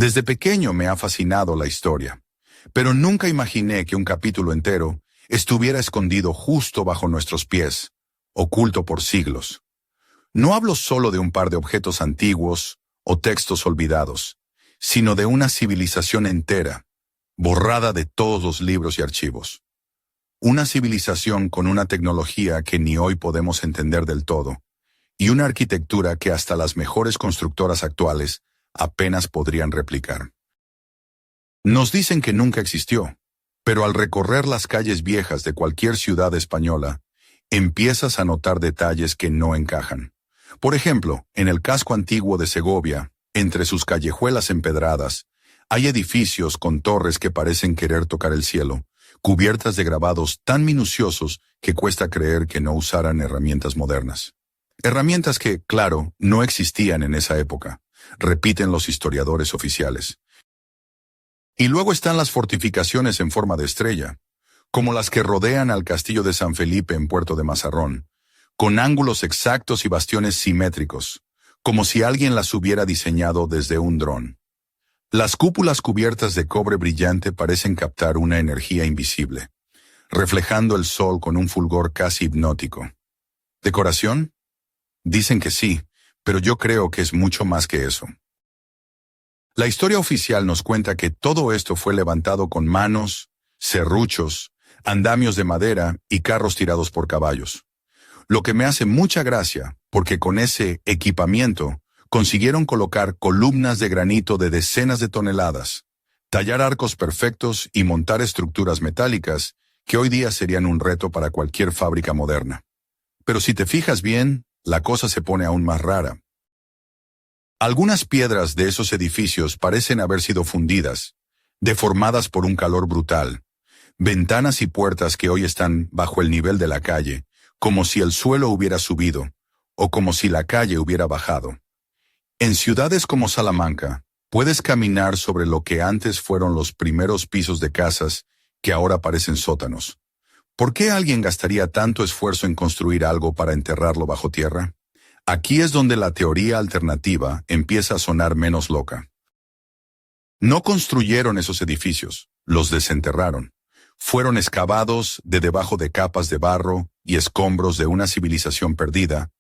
Desde pequeño me ha fascinado la historia, pero nunca imaginé que un capítulo entero estuviera escondido justo bajo nuestros pies, oculto por siglos. No hablo solo de un par de objetos antiguos o textos olvidados, sino de una civilización entera, borrada de todos los libros y archivos. Una civilización con una tecnología que ni hoy podemos entender del todo, y una arquitectura que hasta las mejores constructoras actuales apenas podrían replicar. Nos dicen que nunca existió, pero al recorrer las calles viejas de cualquier ciudad española, empiezas a notar detalles que no encajan. Por ejemplo, en el casco antiguo de Segovia, entre sus callejuelas empedradas, hay edificios con torres que parecen querer tocar el cielo, cubiertas de grabados tan minuciosos que cuesta creer que no usaran herramientas modernas. Herramientas que, claro, no existían en esa época, repiten los historiadores oficiales. Y luego están las fortificaciones en forma de estrella, como las que rodean al castillo de San Felipe en Puerto de Mazarrón, con ángulos exactos y bastiones simétricos, como si alguien las hubiera diseñado desde un dron. Las cúpulas cubiertas de cobre brillante parecen captar una energía invisible, reflejando el sol con un fulgor casi hipnótico. ¿Decoración? Dicen que sí, pero yo creo que es mucho más que eso. La historia oficial nos cuenta que todo esto fue levantado con manos, serruchos, andamios de madera y carros tirados por caballos. Lo que me hace mucha gracia, porque con ese equipamiento consiguieron colocar columnas de granito de decenas de toneladas, tallar arcos perfectos y montar estructuras metálicas que hoy día serían un reto para cualquier fábrica moderna. Pero si te fijas bien, la cosa se pone aún más rara. Algunas piedras de esos edificios parecen haber sido fundidas, deformadas por un calor brutal. Ventanas y puertas que hoy están bajo el nivel de la calle, como si el suelo hubiera subido, o como si la calle hubiera bajado. En ciudades como Salamanca, puedes caminar sobre lo que antes fueron los primeros pisos de casas que ahora parecen sótanos. ¿Por qué alguien gastaría tanto esfuerzo en construir algo para enterrarlo bajo tierra? Aquí es donde la teoría alternativa empieza a sonar menos loca. No construyeron esos edificios, los desenterraron. Fueron excavados de debajo de capas de barro y escombros de una civilización perdida,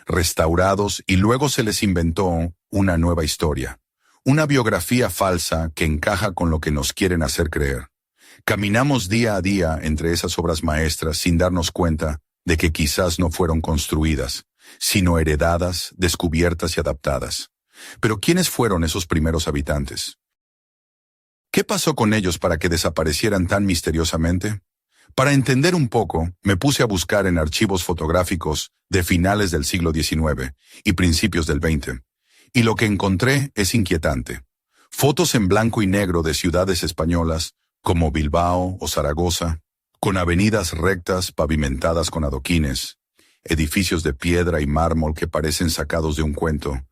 restaurados y luego se les inventó una nueva historia, una biografía falsa que encaja con lo que nos quieren hacer creer. Caminamos día a día entre esas obras maestras sin darnos cuenta de que quizás no fueron construidas, sino heredadas, descubiertas y adaptadas. Pero ¿quiénes fueron esos primeros habitantes? ¿Qué pasó con ellos para que desaparecieran tan misteriosamente? Para entender un poco, me puse a buscar en archivos fotográficos de finales del siglo XIX y principios del XX, y lo que encontré es inquietante. Fotos en blanco y negro de ciudades españolas, como Bilbao o Zaragoza, con avenidas rectas pavimentadas con adoquines, edificios de piedra y mármol que parecen sacados de un cuento,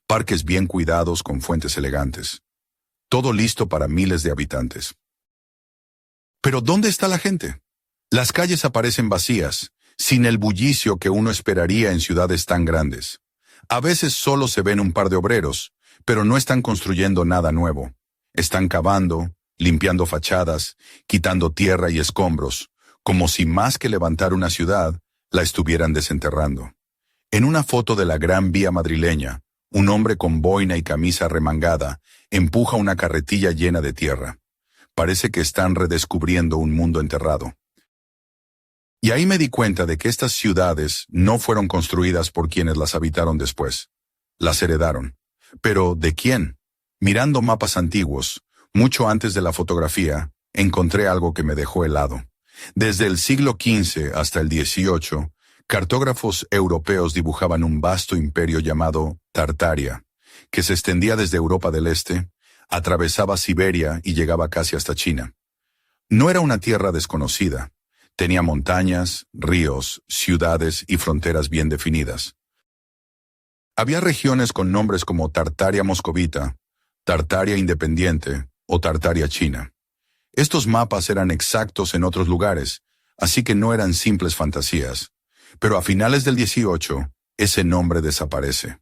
parques bien cuidados con fuentes elegantes. Todo listo para miles de habitantes. Pero ¿dónde está la gente? Las calles aparecen vacías, sin el bullicio que uno esperaría en ciudades tan grandes. A veces solo se ven un par de obreros, pero no están construyendo nada nuevo. Están cavando, limpiando fachadas, quitando tierra y escombros, como si más que levantar una ciudad, la estuvieran desenterrando. En una foto de la Gran Vía madrileña, un hombre con boina y camisa remangada empuja una carretilla llena de tierra. Parece que están redescubriendo un mundo enterrado. Y ahí me di cuenta de que estas ciudades no fueron construidas por quienes las habitaron después. Las heredaron. ¿Pero de quién? Mirando mapas antiguos, mucho antes de la fotografía, encontré algo que me dejó helado. Desde el siglo XV hasta el XVIII, cartógrafos europeos dibujaban un vasto imperio llamado Tartaria, que se extendía desde Europa del Este, atravesaba Siberia y llegaba casi hasta China. No era una tierra desconocida. Tenía montañas, ríos, ciudades y fronteras bien definidas. Había regiones con nombres como Tartaria Moscovita, Tartaria Independiente o Tartaria China. Estos mapas eran exactos en otros lugares, así que no eran simples fantasías. Pero a finales del XVIII, ese nombre desaparece,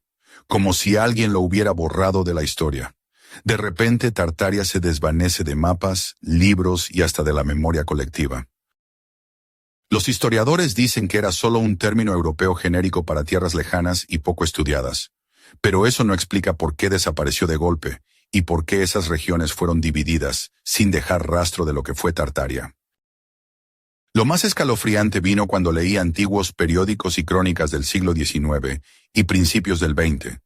como si alguien lo hubiera borrado de la historia. De repente, Tartaria se desvanece de mapas, libros y hasta de la memoria colectiva. Los historiadores dicen que era solo un término europeo genérico para tierras lejanas y poco estudiadas. Pero eso no explica por qué desapareció de golpe y por qué esas regiones fueron divididas sin dejar rastro de lo que fue Tartaria. Lo más escalofriante vino cuando leí antiguos periódicos y crónicas del siglo XIX y principios del XX,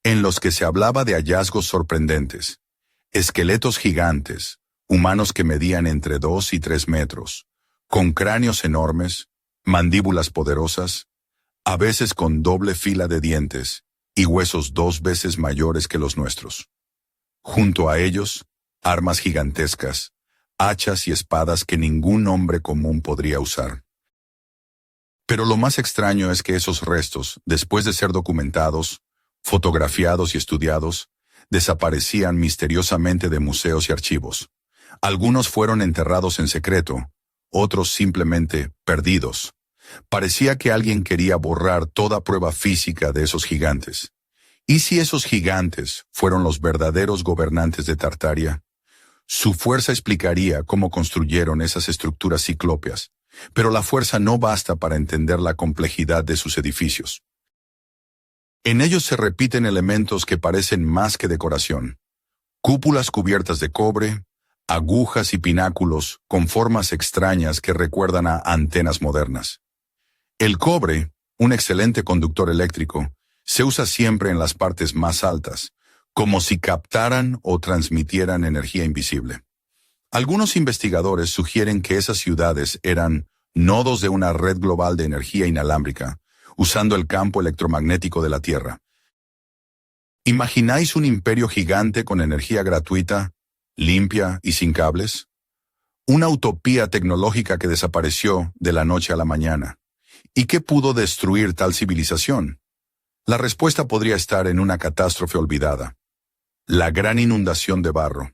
en los que se hablaba de hallazgos sorprendentes, esqueletos gigantes, humanos que medían entre 2 y 3 metros, con cráneos enormes, mandíbulas poderosas, a veces con doble fila de dientes y huesos 2 veces mayores que los nuestros. Junto a ellos, armas gigantescas, hachas y espadas que ningún hombre común podría usar. Pero lo más extraño es que esos restos, después de ser documentados, fotografiados y estudiados, desaparecían misteriosamente de museos y archivos. Algunos fueron enterrados en secreto, otros simplemente perdidos. Parecía que alguien quería borrar toda prueba física de esos gigantes. ¿Y si esos gigantes fueron los verdaderos gobernantes de Tartaria? Su fuerza explicaría cómo construyeron esas estructuras ciclópeas, pero la fuerza no basta para entender la complejidad de sus edificios. En ellos se repiten elementos que parecen más que decoración. Cúpulas cubiertas de cobre, agujas y pináculos con formas extrañas que recuerdan a antenas modernas. El cobre, un excelente conductor eléctrico, se usa siempre en las partes más altas, como si captaran o transmitieran energía invisible. Algunos investigadores sugieren que esas ciudades eran nodos de una red global de energía inalámbrica, usando el campo electromagnético de la Tierra. ¿Imagináis un imperio gigante con energía gratuita, limpia y sin cables? Una utopía tecnológica que desapareció de la noche a la mañana. ¿Y qué pudo destruir tal civilización? La respuesta podría estar en una catástrofe olvidada. La gran inundación de barro.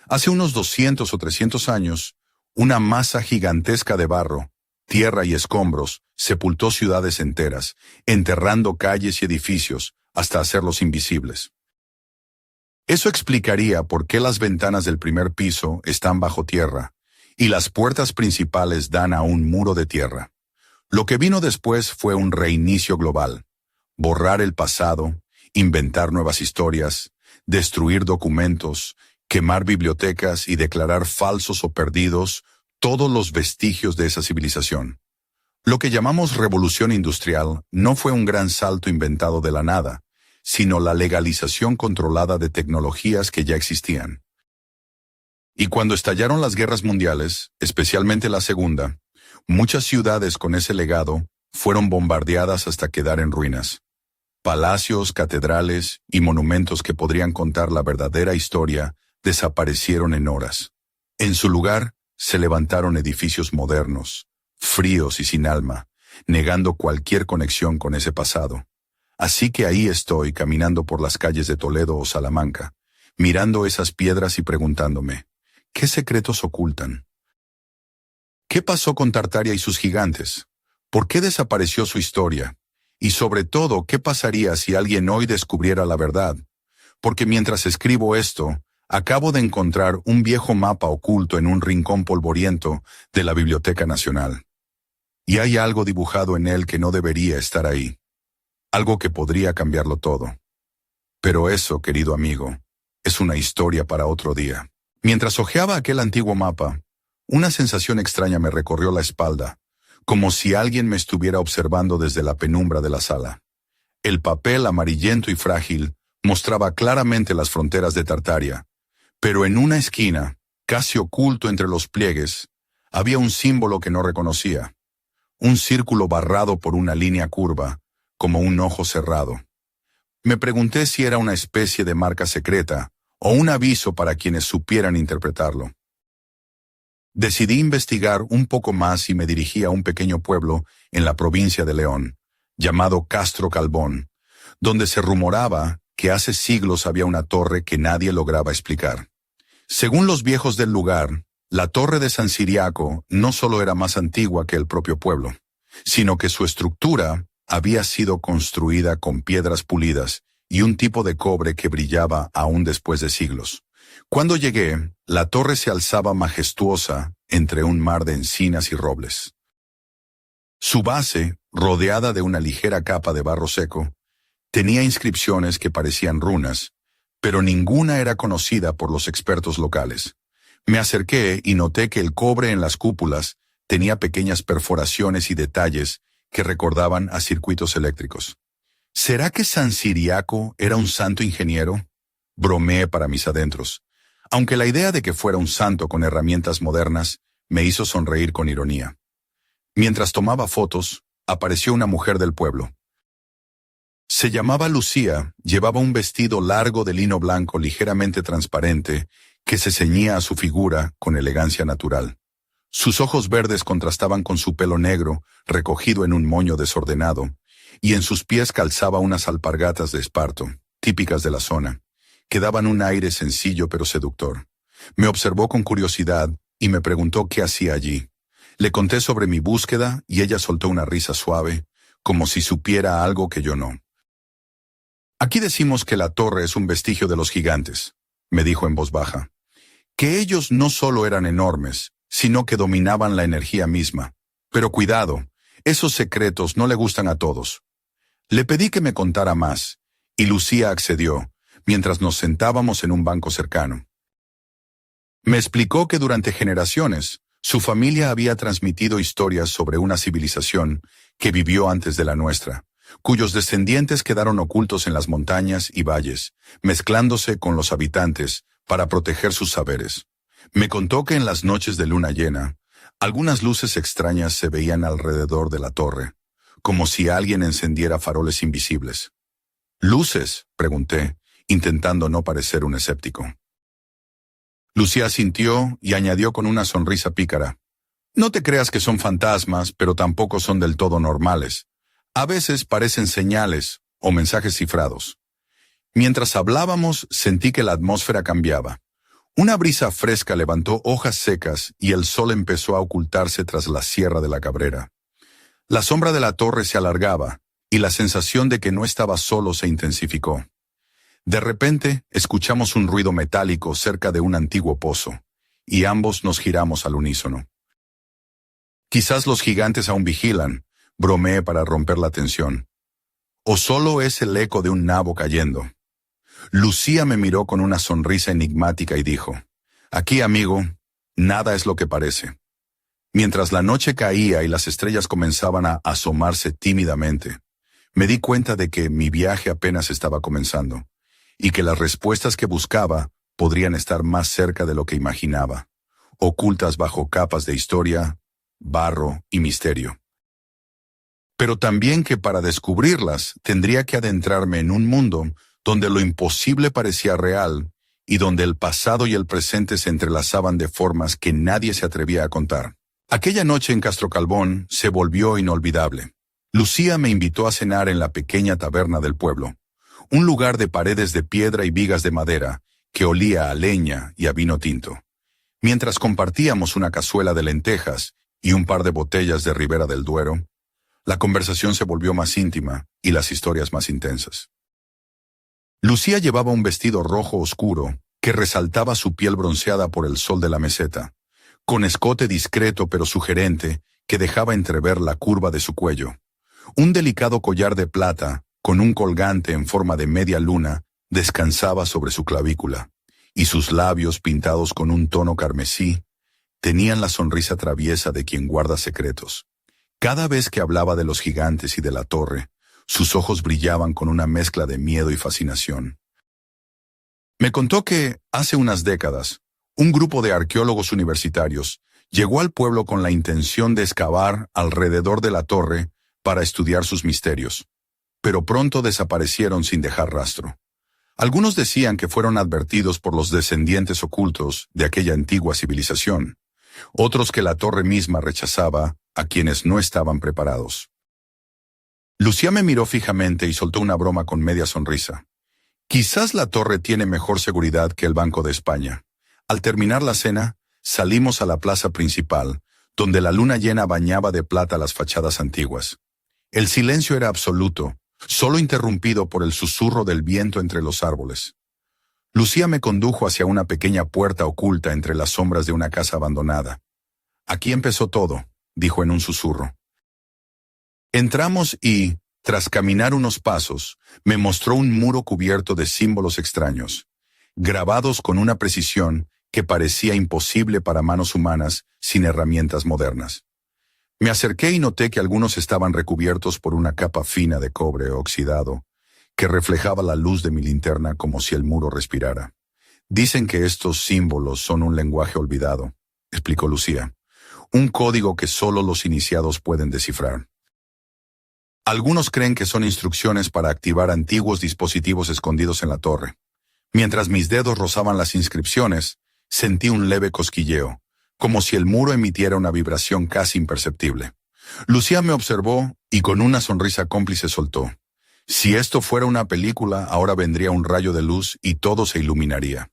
Hace unos 200 o 300 años, una masa gigantesca de barro, tierra y escombros sepultó ciudades enteras, enterrando calles y edificios hasta hacerlos invisibles. Eso explicaría por qué las ventanas del primer piso están bajo tierra y las puertas principales dan a un muro de tierra. Lo que vino después fue un reinicio global. Borrar el pasado, inventar nuevas historias, destruir documentos, quemar bibliotecas y declarar falsos o perdidos todos los vestigios de esa civilización. Lo que llamamos revolución industrial no fue un gran salto inventado de la nada, sino la legalización controlada de tecnologías que ya existían. Y cuando estallaron las guerras mundiales, especialmente la Segunda, muchas ciudades con ese legado fueron bombardeadas hasta quedar en ruinas. Palacios, catedrales y monumentos que podrían contar la verdadera historia desaparecieron en horas. En su lugar, se levantaron edificios modernos, fríos y sin alma, negando cualquier conexión con ese pasado. Así que ahí estoy caminando por las calles de Toledo o Salamanca, mirando esas piedras y preguntándome, ¿qué secretos ocultan? ¿Qué pasó con Tartaria y sus gigantes? ¿Por qué desapareció su historia? Y sobre todo, ¿qué pasaría si alguien hoy descubriera la verdad? Porque mientras escribo esto, acabo de encontrar un viejo mapa oculto en un rincón polvoriento de la Biblioteca Nacional. Y hay algo dibujado en él que no debería estar ahí. Algo que podría cambiarlo todo. Pero eso, querido amigo, es una historia para otro día. Mientras hojeaba aquel antiguo mapa, una sensación extraña me recorrió la espalda, como si alguien me estuviera observando desde la penumbra de la sala. El papel amarillento y frágil mostraba claramente las fronteras de Tartaria, pero en una esquina, casi oculto entre los pliegues, había un símbolo que no reconocía. Un círculo barrado por una línea curva, como un ojo cerrado. Me pregunté si era una especie de marca secreta o un aviso para quienes supieran interpretarlo. Decidí investigar un poco más y me dirigí a un pequeño pueblo en la provincia de León, llamado Castro Calbón, donde se rumoraba que hace siglos había una torre que nadie lograba explicar. Según los viejos del lugar, la torre de San Ciriaco no solo era más antigua que el propio pueblo, sino que su estructura había sido construida con piedras pulidas y un tipo de cobre que brillaba aún después de siglos. Cuando llegué, la torre se alzaba majestuosa entre un mar de encinas y robles. Su base, rodeada de una ligera capa de barro seco, tenía inscripciones que parecían runas, pero ninguna era conocida por los expertos locales. Me acerqué y noté que el cobre en las cúpulas tenía pequeñas perforaciones y detalles que recordaban a circuitos eléctricos. ¿Será que San Ciriaco era un santo ingeniero? Bromeé para mis adentros, aunque la idea de que fuera un santo con herramientas modernas me hizo sonreír con ironía. Mientras tomaba fotos, apareció una mujer del pueblo. Se llamaba Lucía, llevaba un vestido largo de lino blanco ligeramente transparente que se ceñía a su figura con elegancia natural. Sus ojos verdes contrastaban con su pelo negro, recogido en un moño desordenado, y en sus pies calzaba unas alpargatas de esparto, típicas de la zona, que daban un aire sencillo pero seductor. Me observó con curiosidad y me preguntó qué hacía allí. Le conté sobre mi búsqueda y ella soltó una risa suave, como si supiera algo que yo no. Aquí decimos que la torre es un vestigio de los gigantes, me dijo en voz baja, que ellos no solo eran enormes, sino que dominaban la energía misma. Pero cuidado, esos secretos no le gustan a todos. Le pedí que me contara más, y Lucía accedió, mientras nos sentábamos en un banco cercano. Me explicó que durante generaciones, su familia había transmitido historias sobre una civilización que vivió antes de la nuestra, cuyos descendientes quedaron ocultos en las montañas y valles, mezclándose con los habitantes para proteger sus saberes. Me contó que en las noches de luna llena, algunas luces extrañas se veían alrededor de la torre, como si alguien encendiera faroles invisibles. ¿Luces?, pregunté, intentando no parecer un escéptico. Lucía asintió y añadió con una sonrisa pícara. No te creas que son fantasmas, pero tampoco son del todo normales. A veces parecen señales o mensajes cifrados. Mientras hablábamos, sentí que la atmósfera cambiaba. Una brisa fresca levantó hojas secas y el sol empezó a ocultarse tras la Sierra de la Cabrera. La sombra de la torre se alargaba y la sensación de que no estaba solo se intensificó. De repente, escuchamos un ruido metálico cerca de un antiguo pozo, y ambos nos giramos al unísono. Quizás los gigantes aún vigilan, bromeé para romper la tensión. O solo es el eco de un nabo cayendo. Lucía me miró con una sonrisa enigmática y dijo, aquí, amigo, nada es lo que parece. Mientras la noche caía y las estrellas comenzaban a asomarse tímidamente, me di cuenta de que mi viaje apenas estaba comenzando, y que las respuestas que buscaba podrían estar más cerca de lo que imaginaba, ocultas bajo capas de historia, barro y misterio. Pero también que para descubrirlas tendría que adentrarme en un mundo donde lo imposible parecía real y donde el pasado y el presente se entrelazaban de formas que nadie se atrevía a contar. Aquella noche en Castro Calbón se volvió inolvidable. Lucía me invitó a cenar en la pequeña taberna del pueblo, un lugar de paredes de piedra y vigas de madera que olía a leña y a vino tinto. Mientras compartíamos una cazuela de lentejas y un par de botellas de Ribera del Duero, la conversación se volvió más íntima y las historias más intensas. Lucía llevaba un vestido rojo oscuro que resaltaba su piel bronceada por el sol de la meseta, con escote discreto pero sugerente que dejaba entrever la curva de su cuello. Un delicado collar de plata con un colgante en forma de media luna descansaba sobre su clavícula, y sus labios pintados con un tono carmesí tenían la sonrisa traviesa de quien guarda secretos. Cada vez que hablaba de los gigantes y de la torre, sus ojos brillaban con una mezcla de miedo y fascinación. Me contó que, hace unas décadas, un grupo de arqueólogos universitarios llegó al pueblo con la intención de excavar alrededor de la torre para estudiar sus misterios, pero pronto desaparecieron sin dejar rastro. Algunos decían que fueron advertidos por los descendientes ocultos de aquella antigua civilización, otros que la torre misma rechazaba a quienes no estaban preparados. Lucía me miró fijamente y soltó una broma con media sonrisa. Quizás la torre tiene mejor seguridad que el Banco de España. Al terminar la cena, salimos a la plaza principal, donde la luna llena bañaba de plata las fachadas antiguas. El silencio era absoluto, solo interrumpido por el susurro del viento entre los árboles. Lucía me condujo hacia una pequeña puerta oculta entre las sombras de una casa abandonada. Aquí empezó todo, dijo en un susurro. Entramos y, tras caminar unos pasos, me mostró un muro cubierto de símbolos extraños, grabados con una precisión que parecía imposible para manos humanas sin herramientas modernas. Me acerqué y noté que algunos estaban recubiertos por una capa fina de cobre oxidado, que reflejaba la luz de mi linterna como si el muro respirara. Dicen que estos símbolos son un lenguaje olvidado, explicó Lucía, un código que solo los iniciados pueden descifrar. Algunos creen que son instrucciones para activar antiguos dispositivos escondidos en la torre. Mientras mis dedos rozaban las inscripciones, sentí un leve cosquilleo, como si el muro emitiera una vibración casi imperceptible. Lucía me observó y con una sonrisa cómplice soltó. Si esto fuera una película, ahora vendría un rayo de luz y todo se iluminaría.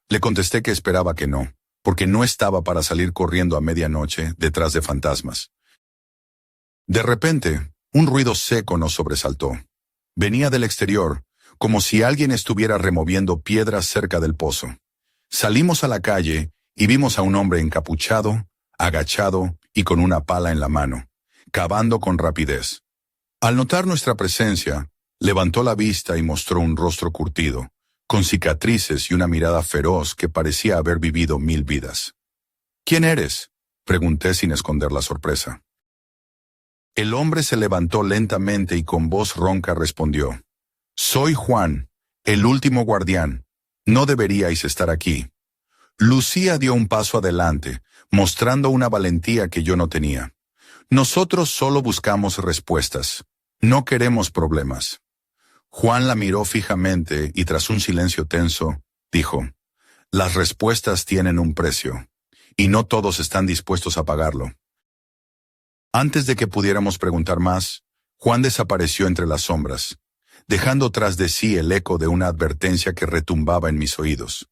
Le contesté que esperaba que no, porque no estaba para salir corriendo a medianoche detrás de fantasmas. De repente, un ruido seco nos sobresaltó. Venía del exterior, como si alguien estuviera removiendo piedras cerca del pozo. Salimos a la calle y vimos a un hombre encapuchado, agachado y con una pala en la mano, cavando con rapidez. Al notar nuestra presencia, levantó la vista y mostró un rostro curtido, con cicatrices y una mirada feroz que parecía haber vivido 1000 vidas. ¿Quién eres?, pregunté sin esconder la sorpresa. El hombre se levantó lentamente y con voz ronca respondió: «Soy Juan, el último guardián. No deberíais estar aquí». Lucía dio un paso adelante, mostrando una valentía que yo no tenía. «Nosotros solo buscamos respuestas. No queremos problemas». Juan la miró fijamente y tras un silencio tenso, dijo: «Las respuestas tienen un precio, y no todos están dispuestos a pagarlo». Antes de que pudiéramos preguntar más, Juan desapareció entre las sombras, dejando tras de sí el eco de una advertencia que retumbaba en mis oídos.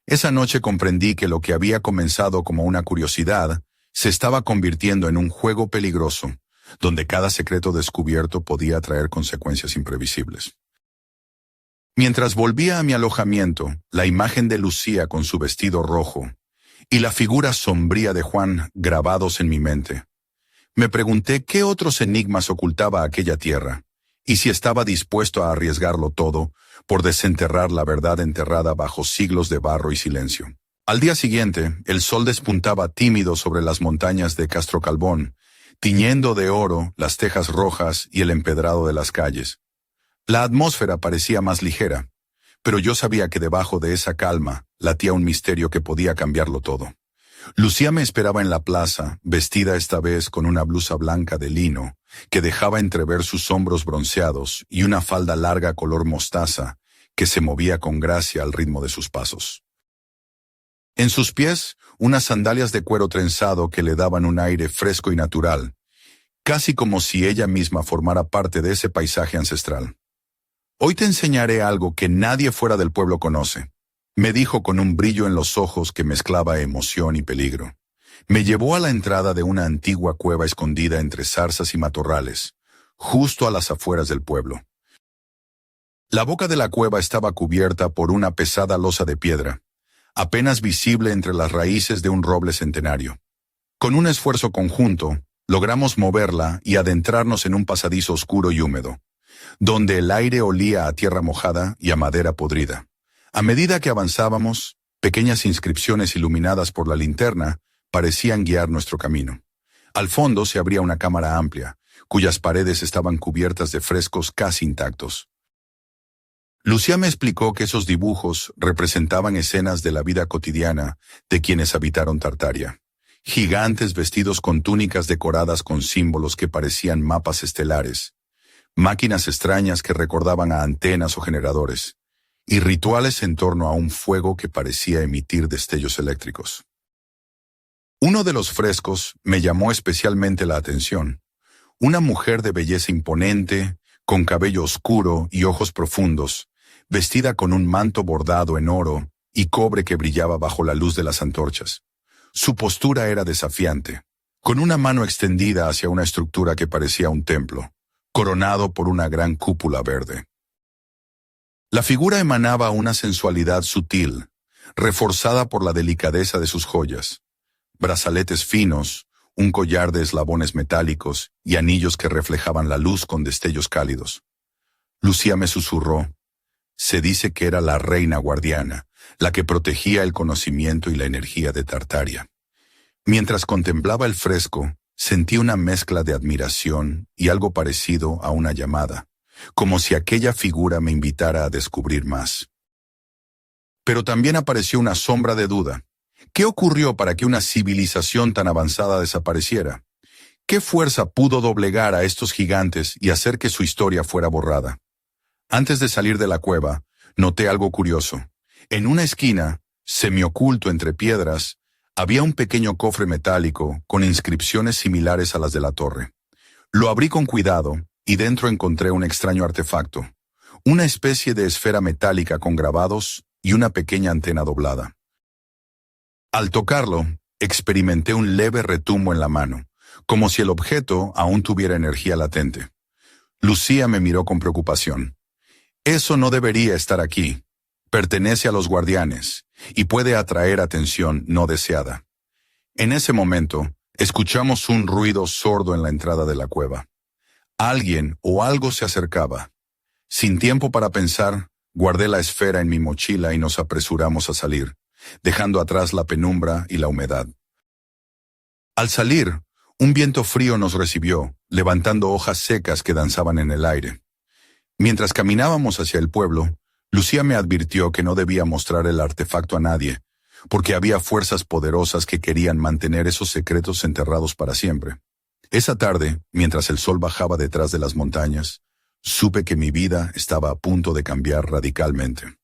Esa noche comprendí que lo que había comenzado como una curiosidad se estaba convirtiendo en un juego peligroso, donde cada secreto descubierto podía traer consecuencias imprevisibles. Mientras volvía a mi alojamiento, la imagen de Lucía con su vestido rojo y la figura sombría de Juan grabados en mi mente, me pregunté qué otros enigmas ocultaba aquella tierra, y si estaba dispuesto a arriesgarlo todo por desenterrar la verdad enterrada bajo siglos de barro y silencio. Al día siguiente, el sol despuntaba tímido sobre las montañas de Castro Calbón, tiñendo de oro las tejas rojas y el empedrado de las calles. La atmósfera parecía más ligera, pero yo sabía que debajo de esa calma latía un misterio que podía cambiarlo todo. Lucía me esperaba en la plaza, vestida esta vez con una blusa blanca de lino, que dejaba entrever sus hombros bronceados y una falda larga color mostaza, que se movía con gracia al ritmo de sus pasos. En sus pies, unas sandalias de cuero trenzado que le daban un aire fresco y natural, casi como si ella misma formara parte de ese paisaje ancestral. «Hoy te enseñaré algo que nadie fuera del pueblo conoce», me dijo con un brillo en los ojos que mezclaba emoción y peligro. Me llevó a la entrada de una antigua cueva escondida entre zarzas y matorrales, justo a las afueras del pueblo. La boca de la cueva estaba cubierta por una pesada losa de piedra, apenas visible entre las raíces de un roble centenario. Con un esfuerzo conjunto, logramos moverla y adentrarnos en un pasadizo oscuro y húmedo, donde el aire olía a tierra mojada y a madera podrida. A medida que avanzábamos, pequeñas inscripciones iluminadas por la linterna parecían guiar nuestro camino. Al fondo se abría una cámara amplia, cuyas paredes estaban cubiertas de frescos casi intactos. Lucía me explicó que esos dibujos representaban escenas de la vida cotidiana de quienes habitaron Tartaria. Gigantes vestidos con túnicas decoradas con símbolos que parecían mapas estelares, máquinas extrañas que recordaban a antenas o generadores, y rituales en torno a un fuego que parecía emitir destellos eléctricos. Uno de los frescos me llamó especialmente la atención. Una mujer de belleza imponente, con cabello oscuro y ojos profundos, vestida con un manto bordado en oro y cobre que brillaba bajo la luz de las antorchas. Su postura era desafiante, con una mano extendida hacia una estructura que parecía un templo, coronado por una gran cúpula verde. La figura emanaba una sensualidad sutil, reforzada por la delicadeza de sus joyas, brazaletes finos, un collar de eslabones metálicos y anillos que reflejaban la luz con destellos cálidos. Lucía me susurró: se dice que era la reina guardiana, la que protegía el conocimiento y la energía de Tartaria. Mientras contemplaba el fresco, sentí una mezcla de admiración y algo parecido a una llamada, como si aquella figura me invitara a descubrir más. Pero también apareció una sombra de duda. ¿Qué ocurrió para que una civilización tan avanzada desapareciera? ¿Qué fuerza pudo doblegar a estos gigantes y hacer que su historia fuera borrada? Antes de salir de la cueva, noté algo curioso. En una esquina, semioculto entre piedras, había un pequeño cofre metálico con inscripciones similares a las de la torre. Lo abrí con cuidado y dentro encontré un extraño artefacto, una especie de esfera metálica con grabados y una pequeña antena doblada. Al tocarlo, experimenté un leve retumbo en la mano, como si el objeto aún tuviera energía latente. Lucía me miró con preocupación. Eso no debería estar aquí. Pertenece a los guardianes y puede atraer atención no deseada. En ese momento, escuchamos un ruido sordo en la entrada de la cueva. Alguien o algo se acercaba. Sin tiempo para pensar, guardé la esfera en mi mochila y nos apresuramos a salir, dejando atrás la penumbra y la humedad. Al salir, un viento frío nos recibió, levantando hojas secas que danzaban en el aire. Mientras caminábamos hacia el pueblo, Lucía me advirtió que no debía mostrar el artefacto a nadie, porque había fuerzas poderosas que querían mantener esos secretos enterrados para siempre. Esa tarde, mientras el sol bajaba detrás de las montañas, supe que mi vida estaba a punto de cambiar radicalmente.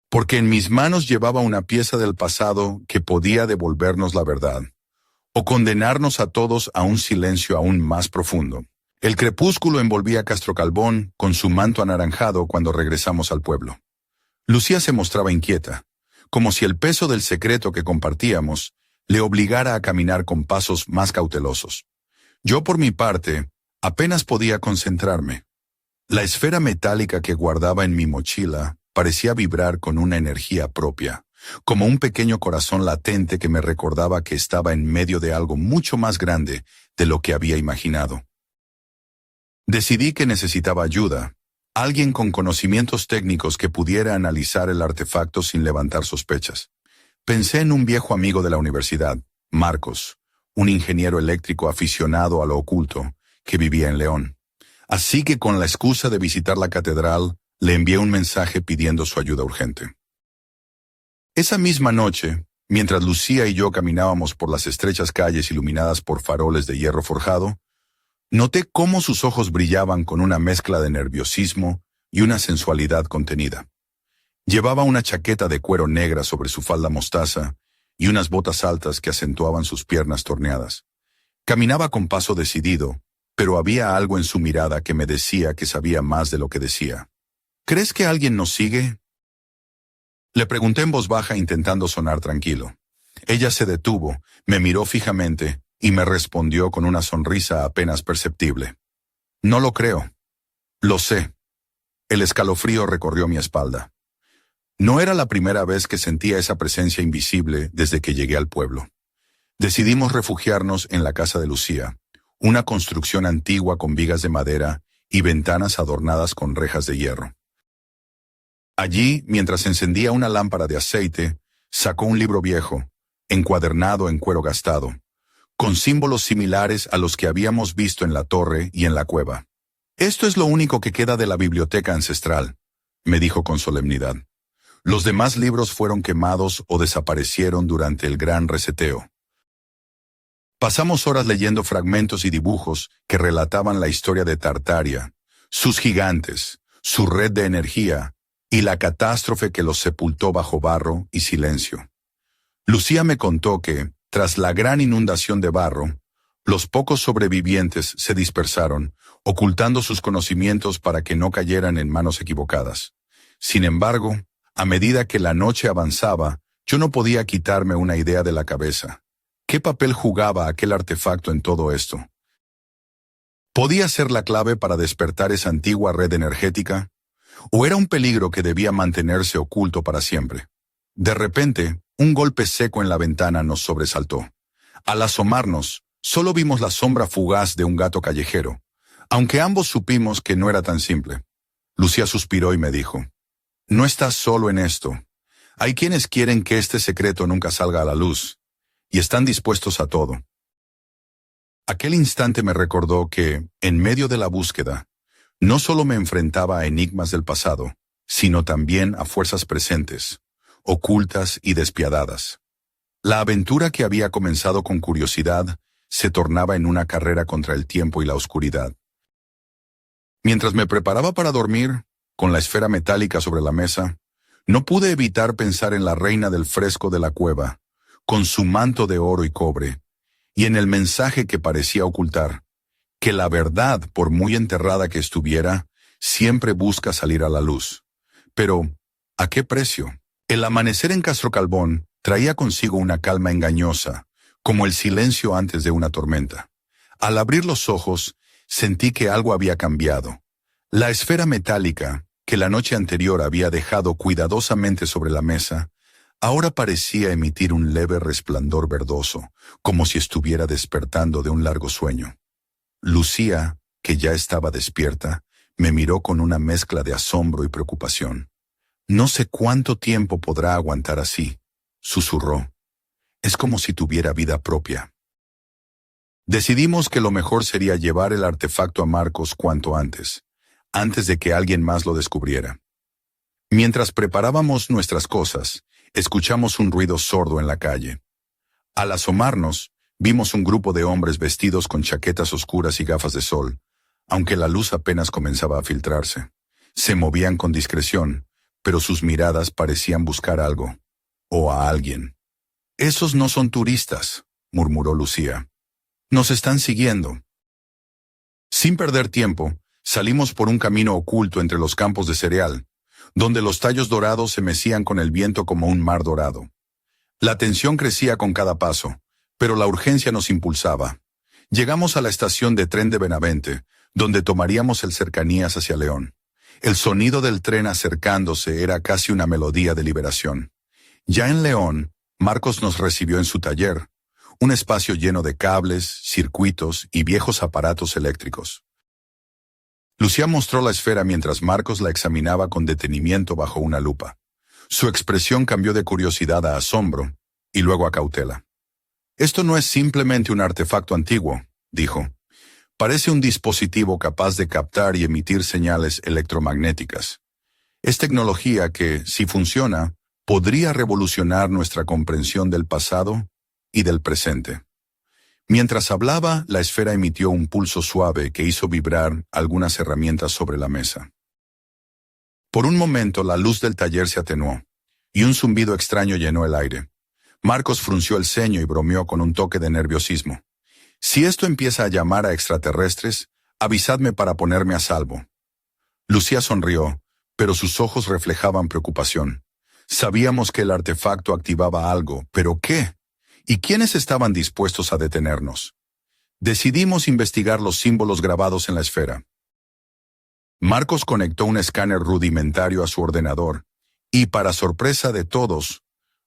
Porque en mis manos llevaba una pieza del pasado que podía devolvernos la verdad, o condenarnos a todos a un silencio aún más profundo. El crepúsculo envolvía a Castro Calbón con su manto anaranjado cuando regresamos al pueblo. Lucía se mostraba inquieta, como si el peso del secreto que compartíamos le obligara a caminar con pasos más cautelosos. Yo, por mi parte, apenas podía concentrarme. La esfera metálica que guardaba en mi mochila parecía vibrar con una energía propia, como un pequeño corazón latente que me recordaba que estaba en medio de algo mucho más grande de lo que había imaginado. Decidí que necesitaba ayuda, alguien con conocimientos técnicos que pudiera analizar el artefacto sin levantar sospechas. Pensé en un viejo amigo de la universidad, Marcos, un ingeniero eléctrico aficionado a lo oculto, que vivía en León. Así que con la excusa de visitar la catedral, le envié un mensaje pidiendo su ayuda urgente. Esa misma noche, mientras Lucía y yo caminábamos por las estrechas calles iluminadas por faroles de hierro forjado, noté cómo sus ojos brillaban con una mezcla de nerviosismo y una sensualidad contenida. Llevaba una chaqueta de cuero negra sobre su falda mostaza y unas botas altas que acentuaban sus piernas torneadas. Caminaba con paso decidido, pero había algo en su mirada que me decía que sabía más de lo que decía. ¿Crees que alguien nos sigue? Le pregunté en voz baja intentando sonar tranquilo. Ella se detuvo, me miró fijamente y me respondió con una sonrisa apenas perceptible. No lo creo. Lo sé. El escalofrío recorrió mi espalda. No era la primera vez que sentía esa presencia invisible desde que llegué al pueblo. Decidimos refugiarnos en la casa de Lucía, una construcción antigua con vigas de madera y ventanas adornadas con rejas de hierro. Allí, mientras encendía una lámpara de aceite, sacó un libro viejo, encuadernado en cuero gastado, con símbolos similares a los que habíamos visto en la torre y en la cueva. «Esto es lo único que queda de la biblioteca ancestral», me dijo con solemnidad. «Los demás libros fueron quemados o desaparecieron durante el gran reseteo». Pasamos horas leyendo fragmentos y dibujos que relataban la historia de Tartaria, sus gigantes, su red de energía y la catástrofe que los sepultó bajo barro y silencio. Lucía me contó que, tras la gran inundación de barro, los pocos sobrevivientes se dispersaron, ocultando sus conocimientos para que no cayeran en manos equivocadas. Sin embargo, a medida que la noche avanzaba, yo no podía quitarme una idea de la cabeza. ¿Qué papel jugaba aquel artefacto en todo esto? ¿Podía ser la clave para despertar esa antigua red energética? ¿O era un peligro que debía mantenerse oculto para siempre? De repente, un golpe seco en la ventana nos sobresaltó. Al asomarnos, solo vimos la sombra fugaz de un gato callejero, aunque ambos supimos que no era tan simple. Lucía suspiró y me dijo, «No estás solo en esto. Hay quienes quieren que este secreto nunca salga a la luz, y están dispuestos a todo». Aquel instante me recordó que, en medio de la búsqueda, no solo me enfrentaba a enigmas del pasado, sino también a fuerzas presentes, ocultas y despiadadas. La aventura que había comenzado con curiosidad se tornaba en una carrera contra el tiempo y la oscuridad. Mientras me preparaba para dormir, con la esfera metálica sobre la mesa, no pude evitar pensar en la reina del fresco de la cueva, con su manto de oro y cobre, y en el mensaje que parecía ocultar, que la verdad, por muy enterrada que estuviera, siempre busca salir a la luz. Pero, ¿a qué precio? El amanecer en Castro Calbón traía consigo una calma engañosa, como el silencio antes de una tormenta. Al abrir los ojos, sentí que algo había cambiado. La esfera metálica, que la noche anterior había dejado cuidadosamente sobre la mesa, ahora parecía emitir un leve resplandor verdoso, como si estuviera despertando de un largo sueño. Lucía, que ya estaba despierta, me miró con una mezcla de asombro y preocupación. «No sé cuánto tiempo podrá aguantar así», susurró. «Es como si tuviera vida propia». Decidimos que lo mejor sería llevar el artefacto a Marcos cuanto antes de que alguien más lo descubriera. Mientras preparábamos nuestras cosas, escuchamos un ruido sordo en la calle. Al asomarnos, vimos un grupo de hombres vestidos con chaquetas oscuras y gafas de sol, aunque la luz apenas comenzaba a filtrarse. Se movían con discreción, pero sus miradas parecían buscar algo, o a alguien. «Esos no son turistas», murmuró Lucía. «Nos están siguiendo». Sin perder tiempo, salimos por un camino oculto entre los campos de cereal, donde los tallos dorados se mecían con el viento como un mar dorado. La tensión crecía con cada paso, pero la urgencia nos impulsaba. Llegamos a la estación de tren de Benavente, donde tomaríamos el Cercanías hacia León. El sonido del tren acercándose era casi una melodía de liberación. Ya en León, Marcos nos recibió en su taller, un espacio lleno de cables, circuitos y viejos aparatos eléctricos. Lucía mostró la esfera mientras Marcos la examinaba con detenimiento bajo una lupa. Su expresión cambió de curiosidad a asombro, y luego a cautela. «Esto no es simplemente un artefacto antiguo», dijo. «Parece un dispositivo capaz de captar y emitir señales electromagnéticas. Es tecnología que, si funciona, podría revolucionar nuestra comprensión del pasado y del presente». Mientras hablaba, la esfera emitió un pulso suave que hizo vibrar algunas herramientas sobre la mesa. Por un momento la luz del taller se atenuó, y un zumbido extraño llenó el aire. Marcos frunció el ceño y bromeó con un toque de nerviosismo. «Si esto empieza a llamar a extraterrestres, avisadme para ponerme a salvo». Lucía sonrió, pero sus ojos reflejaban preocupación. Sabíamos que el artefacto activaba algo, ¿pero qué? ¿Y quiénes estaban dispuestos a detenernos? Decidimos investigar los símbolos grabados en la esfera. Marcos conectó un escáner rudimentario a su ordenador, y para sorpresa de todos,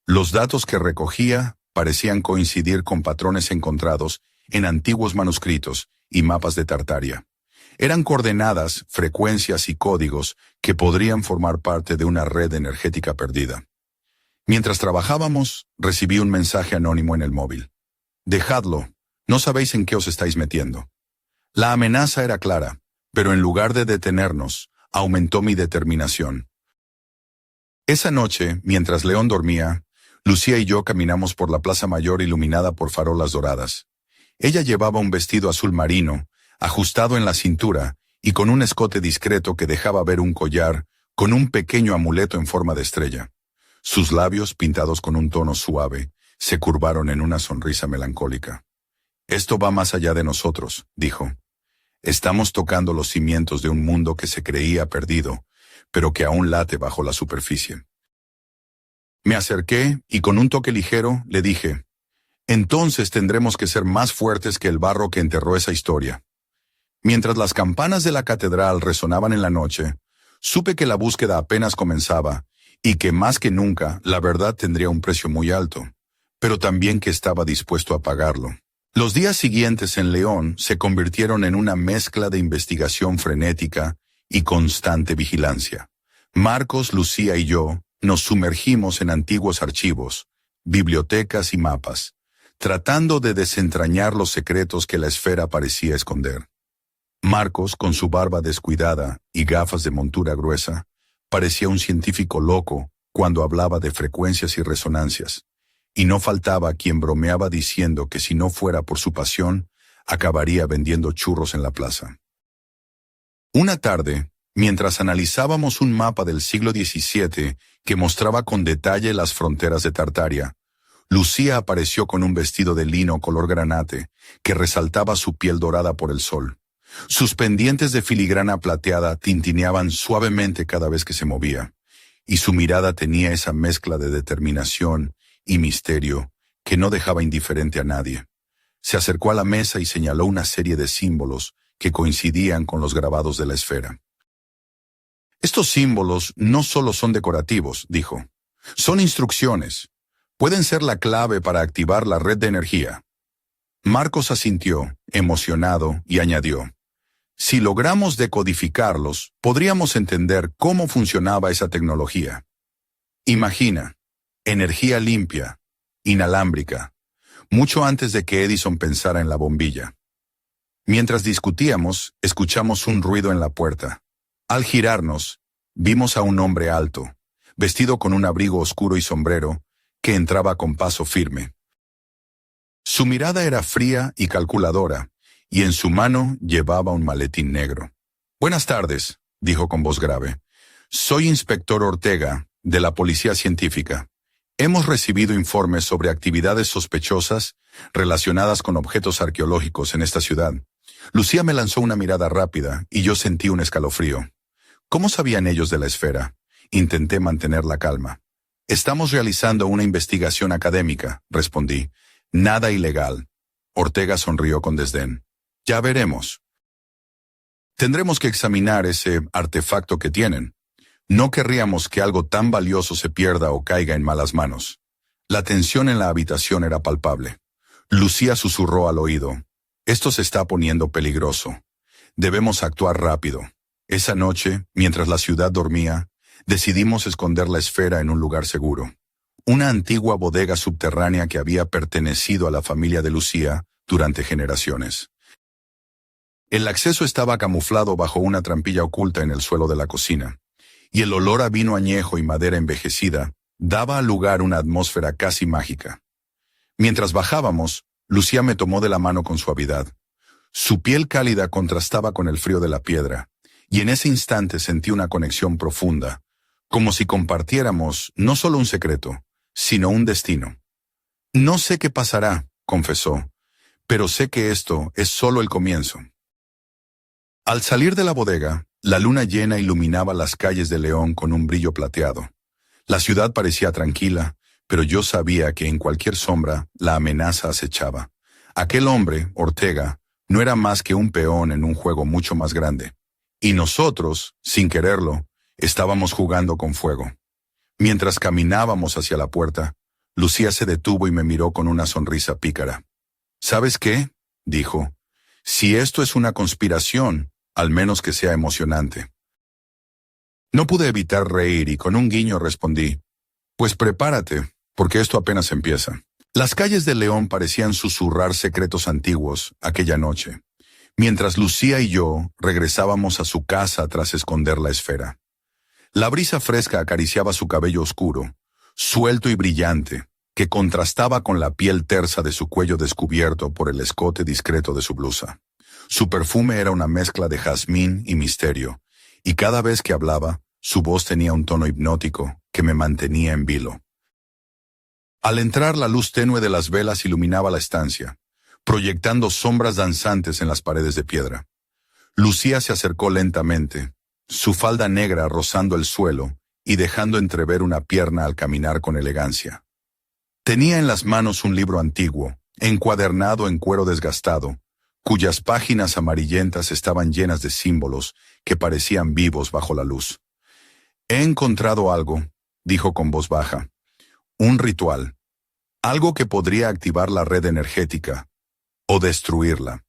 los datos que recogía parecían coincidir con patrones encontrados en antiguos manuscritos y mapas de Tartaria. Eran coordenadas, frecuencias y códigos que podrían formar parte de una red energética perdida. Mientras trabajábamos, recibí un mensaje anónimo en el móvil. «Dejadlo, no sabéis en qué os estáis metiendo». La amenaza era clara, pero en lugar de detenernos, aumentó mi determinación. Esa noche, mientras León dormía, Lucía y yo caminamos por la plaza mayor iluminada por farolas doradas. Ella llevaba un vestido azul marino, ajustado en la cintura y con un escote discreto que dejaba ver un collar con un pequeño amuleto en forma de estrella. Sus labios, pintados con un tono suave, se curvaron en una sonrisa melancólica. «Esto va más allá de nosotros», dijo. «Estamos tocando los cimientos de un mundo que se creía perdido, pero que aún late bajo la superficie». Me acerqué y con un toque ligero le dije, «Entonces tendremos que ser más fuertes que el barro que enterró esa historia». Mientras las campanas de la catedral resonaban en la noche, supe que la búsqueda apenas comenzaba y que más que nunca la verdad tendría un precio muy alto, pero también que estaba dispuesto a pagarlo. Los días siguientes en León se convirtieron en una mezcla de investigación frenética y constante vigilancia. Marcos, Lucía y yo nos sumergimos en antiguos archivos, bibliotecas y mapas, tratando de desentrañar los secretos que la esfera parecía esconder. Marcos, con su barba descuidada y gafas de montura gruesa, parecía un científico loco cuando hablaba de frecuencias y resonancias, y no faltaba quien bromeaba diciendo que si no fuera por su pasión, acabaría vendiendo churros en la plaza. Una tarde, mientras analizábamos un mapa del siglo XVII que mostraba con detalle las fronteras de Tartaria, Lucía apareció con un vestido de lino color granate que resaltaba su piel dorada por el sol. Sus pendientes de filigrana plateada tintineaban suavemente cada vez que se movía, y su mirada tenía esa mezcla de determinación y misterio que no dejaba indiferente a nadie. Se acercó a la mesa y señaló una serie de símbolos que coincidían con los grabados de la esfera. Estos símbolos no solo son decorativos, dijo. Son instrucciones. Pueden ser la clave para activar la red de energía. Marcos asintió, emocionado, y añadió: si logramos decodificarlos, podríamos entender cómo funcionaba esa tecnología. Imagina, energía limpia, inalámbrica, mucho antes de que Edison pensara en la bombilla. Mientras discutíamos, escuchamos un ruido en la puerta. Al girarnos, vimos a un hombre alto, vestido con un abrigo oscuro y sombrero, que entraba con paso firme. Su mirada era fría y calculadora, y en su mano llevaba un maletín negro. «Buenas tardes», dijo con voz grave. «Soy inspector Ortega, de la Policía Científica. Hemos recibido informes sobre actividades sospechosas relacionadas con objetos arqueológicos en esta ciudad». Lucía me lanzó una mirada rápida y yo sentí un escalofrío. ¿Cómo sabían ellos de la esfera? Intenté mantener la calma. «Estamos realizando una investigación académica», respondí. «Nada ilegal». Ortega sonrió con desdén. «Ya veremos. Tendremos que examinar ese artefacto que tienen. No querríamos que algo tan valioso se pierda o caiga en malas manos». La tensión en la habitación era palpable. Lucía susurró al oído: «Esto se está poniendo peligroso. Debemos actuar rápido». Esa noche, mientras la ciudad dormía, decidimos esconder la esfera en un lugar seguro. Una antigua bodega subterránea que había pertenecido a la familia de Lucía durante generaciones. El acceso estaba camuflado bajo una trampilla oculta en el suelo de la cocina, y el olor a vino añejo y madera envejecida daba al lugar una atmósfera casi mágica. Mientras bajábamos, Lucía me tomó de la mano con suavidad. Su piel cálida contrastaba con el frío de la piedra, y en ese instante sentí una conexión profunda, como si compartiéramos no solo un secreto, sino un destino. «No sé qué pasará», confesó, «pero sé que esto es solo el comienzo». Al salir de la bodega, la luna llena iluminaba las calles de León con un brillo plateado. La ciudad parecía tranquila, pero yo sabía que en cualquier sombra la amenaza acechaba. Aquel hombre, Ortega, no era más que un peón en un juego mucho más grande. Y nosotros, sin quererlo, estábamos jugando con fuego. Mientras caminábamos hacia la puerta, Lucía se detuvo y me miró con una sonrisa pícara. «¿Sabes qué?», dijo. «Si esto es una conspiración, al menos que sea emocionante». No pude evitar reír y con un guiño respondí: «Pues prepárate, porque esto apenas empieza». Las calles de León parecían susurrar secretos antiguos aquella noche, mientras Lucía y yo regresábamos a su casa tras esconder la esfera. La brisa fresca acariciaba su cabello oscuro, suelto y brillante, que contrastaba con la piel tersa de su cuello descubierto por el escote discreto de su blusa. Su perfume era una mezcla de jazmín y misterio, y cada vez que hablaba, su voz tenía un tono hipnótico que me mantenía en vilo. Al entrar, la luz tenue de las velas iluminaba la estancia, proyectando sombras danzantes en las paredes de piedra. Lucía se acercó lentamente, su falda negra rozando el suelo y dejando entrever una pierna al caminar con elegancia. Tenía en las manos un libro antiguo, encuadernado en cuero desgastado, cuyas páginas amarillentas estaban llenas de símbolos que parecían vivos bajo la luz. «He encontrado algo», dijo con voz baja. «Un ritual. Algo que podría activar la red energética o destruirla».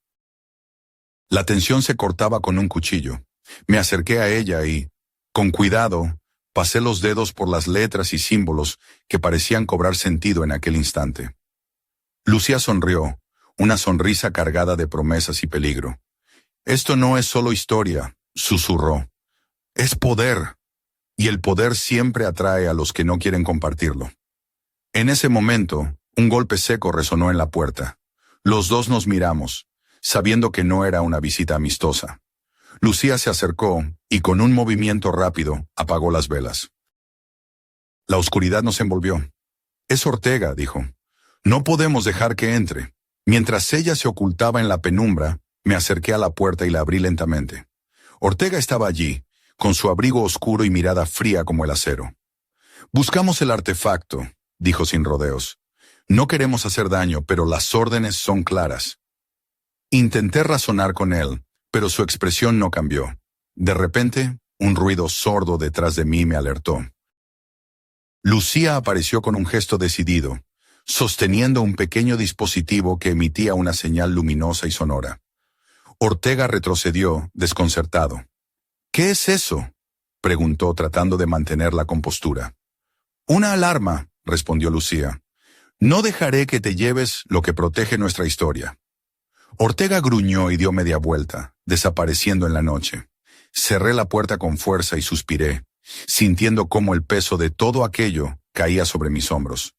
La tensión se cortaba con un cuchillo. Me acerqué a ella y, con cuidado, pasé los dedos por las letras y símbolos que parecían cobrar sentido en aquel instante. Lucía sonrió, una sonrisa cargada de promesas y peligro. «Esto no es solo historia», susurró. «Es poder, y el poder siempre atrae a los que no quieren compartirlo». En ese momento, un golpe seco resonó en la puerta. Los dos nos miramos, sabiendo que no era una visita amistosa. Lucía se acercó y con un movimiento rápido apagó las velas. La oscuridad nos envolvió. «Es Ortega», dijo. «No podemos dejar que entre». Mientras ella se ocultaba en la penumbra, me acerqué a la puerta y la abrí lentamente. Ortega estaba allí, con su abrigo oscuro y mirada fría como el acero. «Buscamos el artefacto», dijo sin rodeos. «No queremos hacer daño, pero las órdenes son claras». Intenté razonar con él, pero su expresión no cambió. De repente, un ruido sordo detrás de mí me alertó. Lucía apareció con un gesto decidido, sosteniendo un pequeño dispositivo que emitía una señal luminosa y sonora. Ortega retrocedió, desconcertado. «¿Qué es eso?», preguntó tratando de mantener la compostura. «Una alarma», respondió Lucía. «No dejaré que te lleves lo que protege nuestra historia». Ortega gruñó y dio media vuelta, desapareciendo en la noche. Cerré la puerta con fuerza y suspiré, sintiendo cómo el peso de todo aquello caía sobre mis hombros.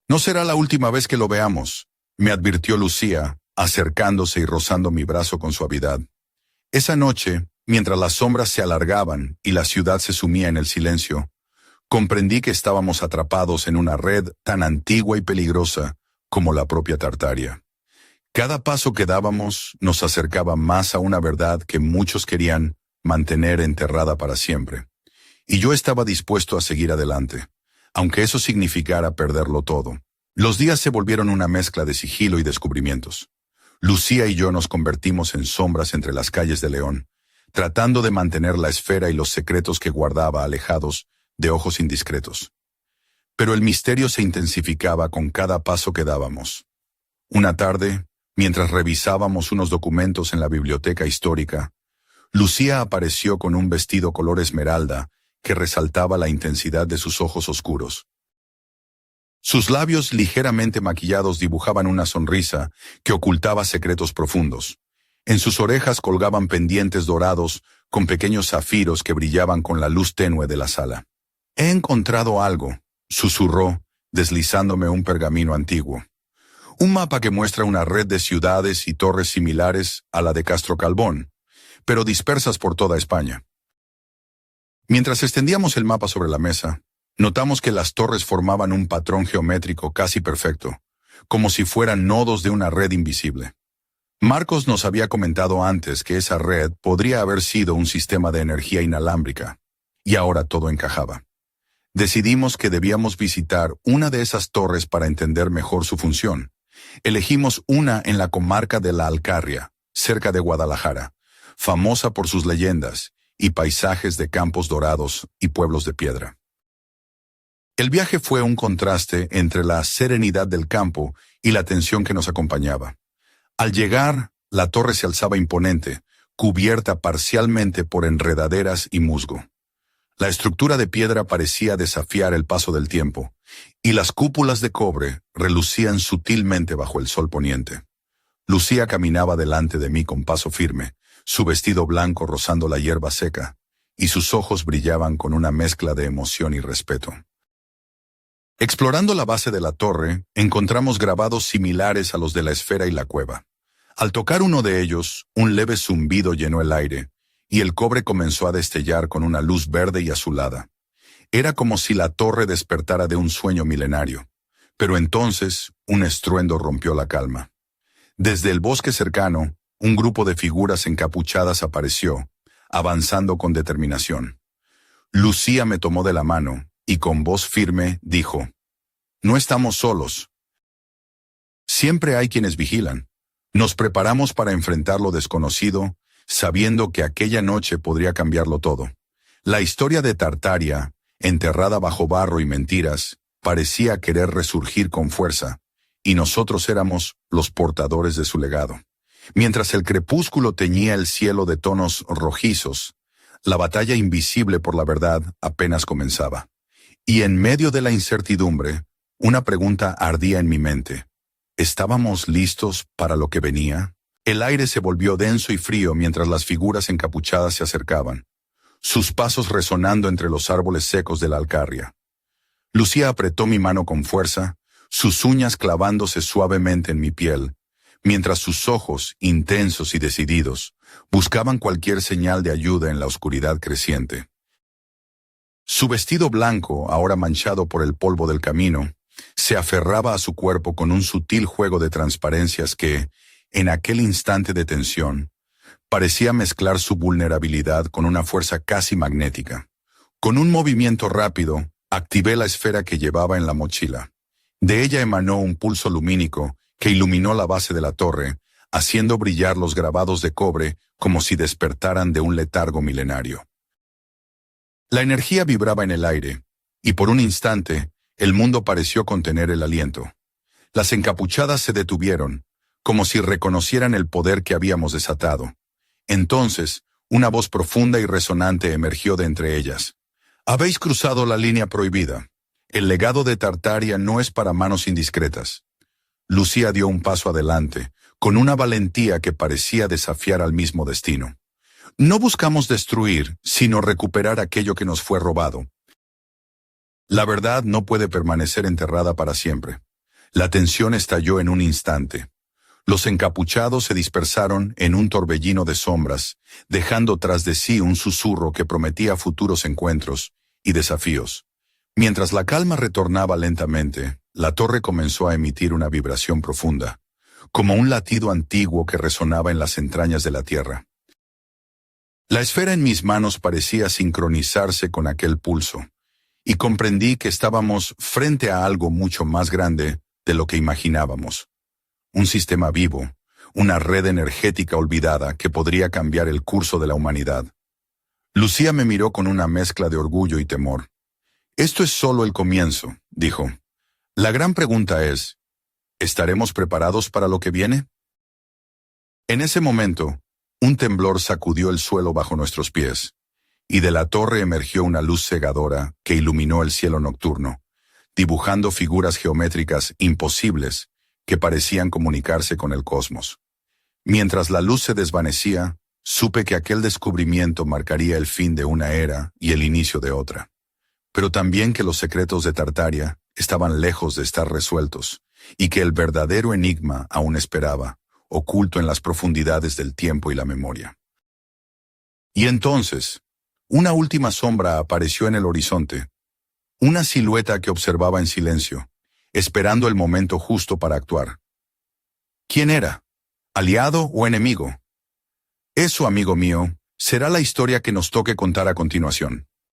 «No será la última vez que lo veamos», me advirtió Lucía, acercándose y rozando mi brazo con suavidad. Esa noche, mientras las sombras se alargaban y la ciudad se sumía en el silencio, comprendí que estábamos atrapados en una red tan antigua y peligrosa como la propia Tartaria. Cada paso que dábamos nos acercaba más a una verdad que muchos querían mantener enterrada para siempre. Y yo estaba dispuesto a seguir adelante, aunque eso significara perderlo todo. Los días se volvieron una mezcla de sigilo y descubrimientos. Lucía y yo nos convertimos en sombras entre las calles de León, tratando de mantener la esfera y los secretos que guardaba alejados de ojos indiscretos. Pero el misterio se intensificaba con cada paso que dábamos. Una tarde, mientras revisábamos unos documentos en la biblioteca histórica, Lucía apareció con un vestido color esmeralda que resaltaba la intensidad de sus ojos oscuros. Sus labios ligeramente maquillados dibujaban una sonrisa que ocultaba secretos profundos. En sus orejas colgaban pendientes dorados con pequeños zafiros que brillaban con la luz tenue de la sala. «He encontrado algo», susurró, deslizándome un pergamino antiguo. «Un mapa que muestra una red de ciudades y torres similares a la de Castro Calbón, pero dispersas por toda España». Mientras extendíamos el mapa sobre la mesa, notamos que las torres formaban un patrón geométrico casi perfecto, como si fueran nodos de una red invisible. Marcos nos había comentado antes que esa red podría haber sido un sistema de energía inalámbrica, y ahora todo encajaba. Decidimos que debíamos visitar una de esas torres para entender mejor su función. Elegimos una en la comarca de La Alcarria, cerca de Guadalajara, famosa por sus leyendas y paisajes de campos dorados y pueblos de piedra. El viaje fue un contraste entre la serenidad del campo y la tensión que nos acompañaba. Al llegar, la torre se alzaba imponente, cubierta parcialmente por enredaderas y musgo. La estructura de piedra parecía desafiar el paso del tiempo, y las cúpulas de cobre relucían sutilmente bajo el sol poniente. Lucía caminaba delante de mí con paso firme, su vestido blanco rozando la hierba seca, y sus ojos brillaban con una mezcla de emoción y respeto. Explorando la base de la torre, encontramos grabados similares a los de la esfera y la cueva. Al tocar uno de ellos, un leve zumbido llenó el aire, y el cobre comenzó a destellar con una luz verde y azulada. Era como si la torre despertara de un sueño milenario. Pero entonces, un estruendo rompió la calma. Desde el bosque cercano, un grupo de figuras encapuchadas apareció, avanzando con determinación. Lucía me tomó de la mano, y con voz firme dijo: «No estamos solos. Siempre hay quienes vigilan. Nos preparamos para enfrentar lo desconocido, sabiendo que aquella noche podría cambiarlo todo. La historia de Tartaria, enterrada bajo barro y mentiras, parecía querer resurgir con fuerza, y nosotros éramos los portadores de su legado. Mientras el crepúsculo teñía el cielo de tonos rojizos, la batalla invisible por la verdad apenas comenzaba. Y en medio de la incertidumbre, una pregunta ardía en mi mente. ¿Estábamos listos para lo que venía? El aire se volvió denso y frío mientras las figuras encapuchadas se acercaban, sus pasos resonando entre los árboles secos de la Alcarria. Lucía apretó mi mano con fuerza, sus uñas clavándose suavemente en mi piel, mientras sus ojos, intensos y decididos, buscaban cualquier señal de ayuda en la oscuridad creciente. Su vestido blanco, ahora manchado por el polvo del camino, se aferraba a su cuerpo con un sutil juego de transparencias que, en aquel instante de tensión, parecía mezclar su vulnerabilidad con una fuerza casi magnética. Con un movimiento rápido, activé la esfera que llevaba en la mochila. De ella emanó un pulso lumínico que iluminó la base de la torre, haciendo brillar los grabados de cobre como si despertaran de un letargo milenario. La energía vibraba en el aire, y por un instante, el mundo pareció contener el aliento. Las encapuchadas se detuvieron, como si reconocieran el poder que habíamos desatado. Entonces, una voz profunda y resonante emergió de entre ellas. Habéis cruzado la línea prohibida. El legado de Tartaria no es para manos indiscretas. Lucía dio un paso adelante, con una valentía que parecía desafiar al mismo destino. No buscamos destruir, sino recuperar aquello que nos fue robado. La verdad no puede permanecer enterrada para siempre. La tensión estalló en un instante. Los encapuchados se dispersaron en un torbellino de sombras, dejando tras de sí un susurro que prometía futuros encuentros y desafíos. Mientras la calma retornaba lentamente, la torre comenzó a emitir una vibración profunda, como un latido antiguo que resonaba en las entrañas de la tierra. La esfera en mis manos parecía sincronizarse con aquel pulso, y comprendí que estábamos frente a algo mucho más grande de lo que imaginábamos. Un sistema vivo, una red energética olvidada que podría cambiar el curso de la humanidad. Lucía me miró con una mezcla de orgullo y temor. Esto es solo el comienzo, dijo. La gran pregunta es, ¿estaremos preparados para lo que viene? En ese momento, un temblor sacudió el suelo bajo nuestros pies, y de la torre emergió una luz cegadora que iluminó el cielo nocturno, dibujando figuras geométricas imposibles que parecían comunicarse con el cosmos. Mientras la luz se desvanecía, supe que aquel descubrimiento marcaría el fin de una era y el inicio de otra, pero también que los secretos de Tartaria estaban lejos de estar resueltos, y que el verdadero enigma aún esperaba, oculto en las profundidades del tiempo y la memoria. Y entonces, una última sombra apareció en el horizonte, una silueta que observaba en silencio, esperando el momento justo para actuar. ¿Quién era? ¿Aliado o enemigo? Eso, amigo mío, será la historia que nos toque contar a continuación.